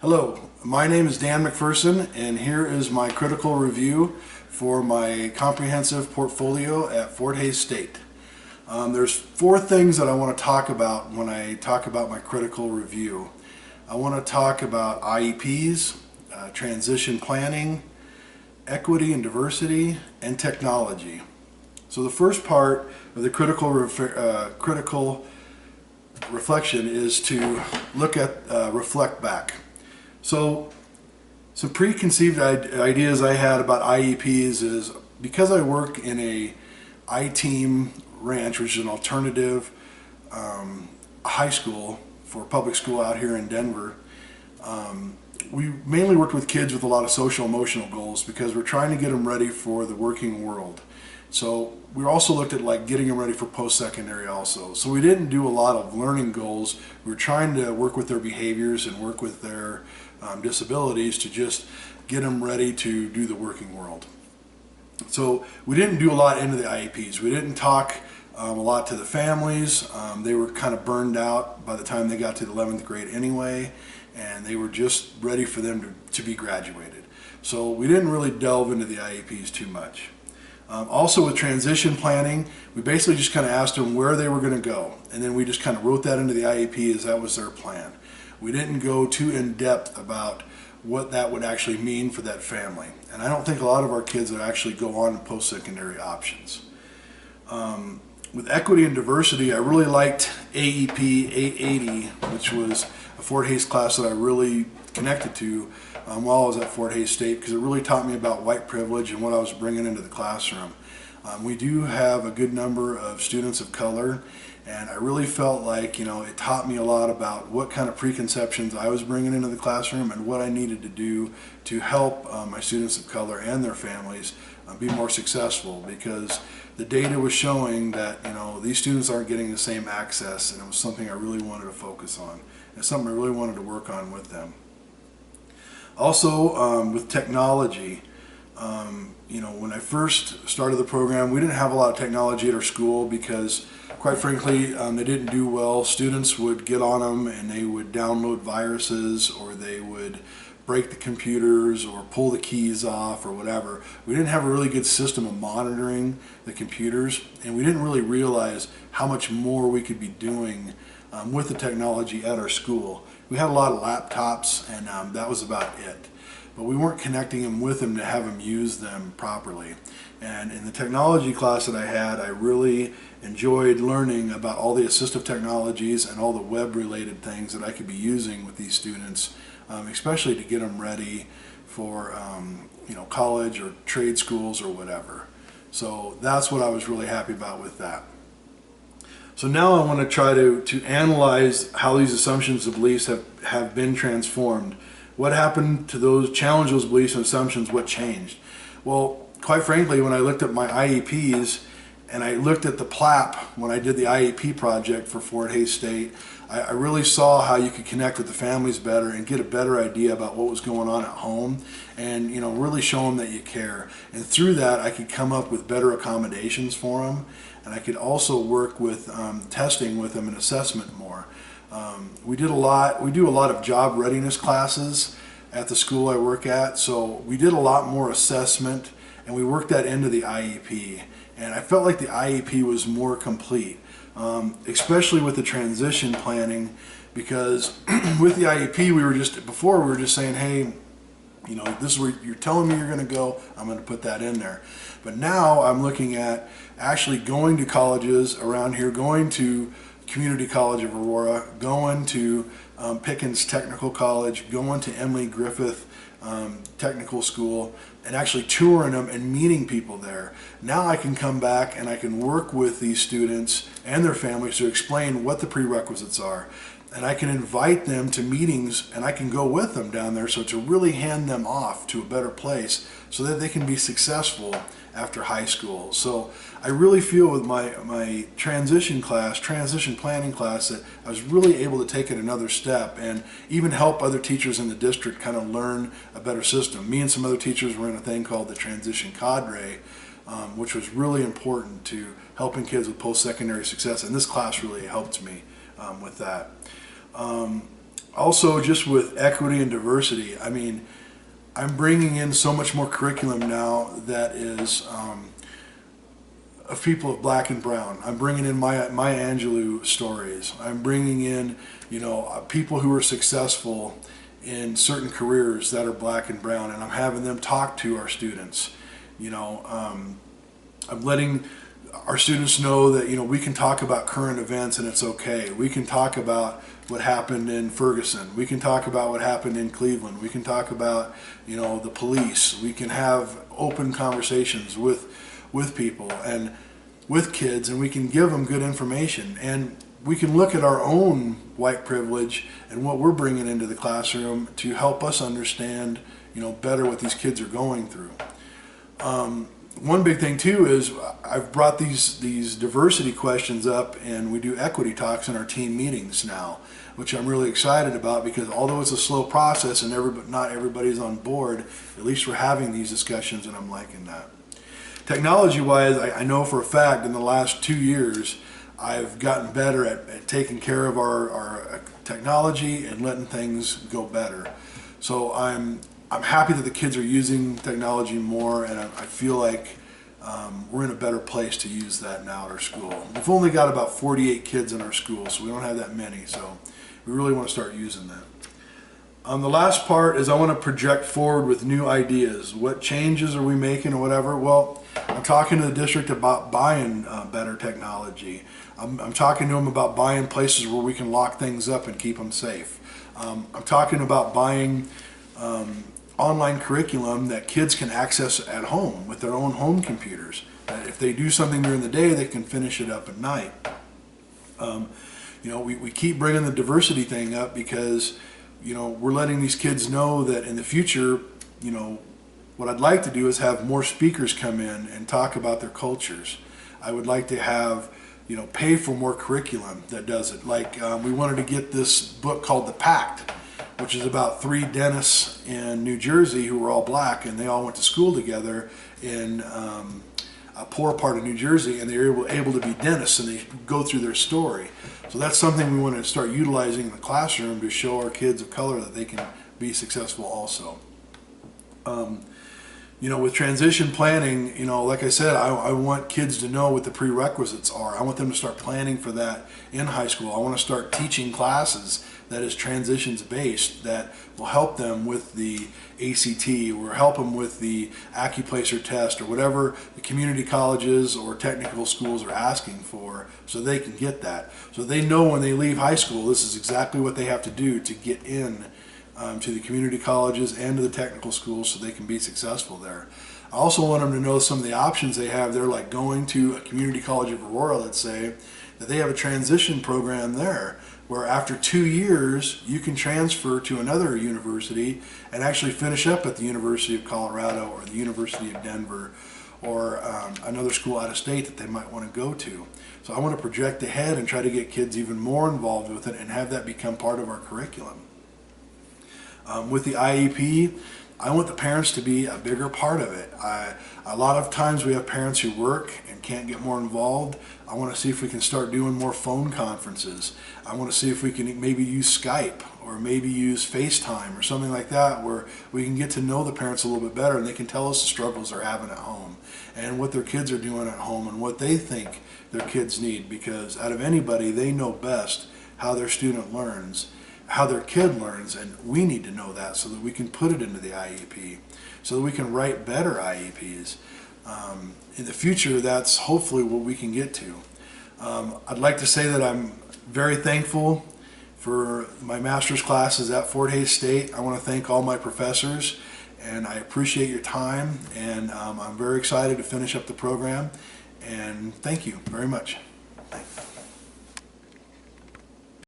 Hello, my name is Dan McPherson, and here is my critical review for my comprehensive portfolio at Fort Hays State. There's four things that I want to talk about when I talk about my critical review. I want to talk about IEPs, transition planning, equity and diversity, and technology. So the first part of the critical reflection is to look at reflect back. So some preconceived ideas I had about IEPs is because I work in a I-Team ranch, which is an alternative high school for public school out here in Denver. We mainly worked with kids with a lot of social emotional goals because we're trying to get them ready for the working world. So we also looked at like getting them ready for post-secondary also. So we didn't do a lot of learning goals. We were trying to work with their behaviors and work with their disabilities to just get them ready to do the working world. So we didn't do a lot into the IEPs. We didn't talk a lot to the families. They were kind of burned out by the time they got to the 11th grade anyway, and they were just ready for them to be graduated. So we didn't really delve into the IEPs too much. Also with transition planning, we basically just kind of asked them where they were going to go, and then we just kind of wrote that into the IEP as that was their plan. We didn't go too in depth about what that would actually mean for that family, and I don't think a lot of our kids would actually go on to post-secondary options. With equity and diversity, I really liked AEP 880, which was a Fort Hays class that I really connected to while I was at Fort Hays State, because it really taught me about white privilege and what I was bringing into the classroom. We do have a good number of students of color, and I really felt like, it taught me a lot about what kind of preconceptions I was bringing into the classroom and what I needed to do to help my students of color and their families be more successful, because the data was showing that these students aren't getting the same access, and it was something I really wanted to focus on. It's something I really wanted to work on with them. Also, with technology, when I first started the program, we didn't have a lot of technology at our school because, quite frankly, they didn't do well. Students would get on them and they would download viruses, or they would break the computers or pull the keys off or whatever. We didn't have a really good system of monitoring the computers, and we didn't really realize how much more we could be doing with the technology at our school. We had a lot of laptops, and that was about it. But we weren't connecting them with them to have them use them properly. And in the technology class that I had, I really enjoyed learning about all the assistive technologies and all the web-related things that I could be using with these students, especially to get them ready for college or trade schools or whatever. So that's what I was really happy about with that. So now I want to try to analyze how these assumptions and beliefs have been transformed. What happened to those, challenge those beliefs and assumptions, what changed? Well, quite frankly, when I looked at my IEPs and I looked at the PLAP when I did the IEP project for Fort Hays State, I really saw how you could connect with the families better and get a better idea about what was going on at home, and really show them that you care. And through that, I could come up with better accommodations for them, and I could also work with testing with them and assessment more. We do a lot of job readiness classes at the school I work at, so we did a lot more assessment, and we worked that into the IEP, and I felt like the IEP was more complete. Especially with the transition planning, because with the IEP we were just saying, hey, this is where you're telling me you're going to go, I'm going to put that in there. But now I'm looking at actually going to colleges around here, going to Community College of Aurora, going to Pickens Technical College, going to Emily Griffith Technical School, and actually touring them and meeting people there. Now I can come back and I can work with these students and their families to explain what the prerequisites are. And I can invite them to meetings, and I can go with them down there, so to really hand them off to a better place so that they can be successful after high school. So I really feel with my transition planning class, that I was really able to take it another step and even help other teachers in the district kind of learn a better system. Me and some other teachers were in a thing called the Transition Cadre, which was really important to helping kids with post-secondary success, and this class really helped me with that. Also, just with equity and diversity, I mean, I'm bringing in so much more curriculum now that is of people of black and brown. I'm bringing in Maya Angelou stories. I'm bringing in, people who are successful in certain careers that are black and brown, and I'm having them talk to our students. I'm letting our students know that we can talk about current events and it's okay. We can talk about what happened in Ferguson. We can talk about what happened in Cleveland. We can talk about the police. We can have open conversations with people and with kids, and we can give them good information, and we can look at our own white privilege and what we're bringing into the classroom to help us understand better what these kids are going through. One big thing too is I've brought these diversity questions up, and we do equity talks in our team meetings now, which I'm really excited about, because although it's a slow process and not everybody's on board, at least we're having these discussions, and I'm liking that. Technology-wise, I know for a fact in the last 2 years I've gotten better at taking care of our technology and letting things go better. So I'm happy that the kids are using technology more, and I feel like we're in a better place to use that now at our school. We've only got about 48 kids in our school, so we don't have that many, so we really want to start using that. The last part is I want to project forward with new ideas. What changes are we making or whatever? Well, I'm talking to the district about buying better technology. I'm talking to them about buying places where we can lock things up and keep them safe. I'm talking about buying online curriculum that kids can access at home with their own home computers. If they do something during the day, they can finish it up at night. We keep bringing the diversity thing up because we're letting these kids know that in the future, what I'd like to do is have more speakers come in and talk about their cultures. I would like to have, pay for more curriculum that does it. Like we wanted to get this book called The Pact, which is about 3 dentists in New Jersey who were all black, and they all went to school together in a poor part of New Jersey, and they were able to be dentists, and they go through their story. So that's something we want to start utilizing in the classroom to show our kids of color that they can be successful also. With transition planning, like I said, I want kids to know what the prerequisites are. I want them to start planning for that in high school. I want to start teaching classes that is transitions based, that will help them with the ACT, or help them with the Accuplacer test, or whatever the community colleges or technical schools are asking for, so they can get that. So they know when they leave high school, this is exactly what they have to do to get in to the community colleges and to the technical schools, so they can be successful there. I also want them to know some of the options they have there, like going to a community college of Aurora, let's say, that they have a transition program there, where after 2 years you can transfer to another university and actually finish up at the University of Colorado or the University of Denver, or another school out of state that they might want to go to. So I want to project ahead and try to get kids even more involved with it and have that become part of our curriculum. With the IEP, I want the parents to be a bigger part of it. A lot of times we have parents who work and can't get more involved. I want to see if we can start doing more phone conferences. I want to see if we can maybe use Skype, or maybe use FaceTime or something like that, where we can get to know the parents a little bit better, and they can tell us the struggles they're having at home and what their kids are doing at home and what they think their kids need, because out of anybody, they know best how their student learns, how their kid learns, and we need to know that so that we can put it into the IEP, so that we can write better IEPs. In the future, that's hopefully what we can get to. I'd like to say that I'm very thankful for my master's classes at Fort Hays State. I want to thank all my professors, and I appreciate your time, and I'm very excited to finish up the program, and thank you very much. Thanks.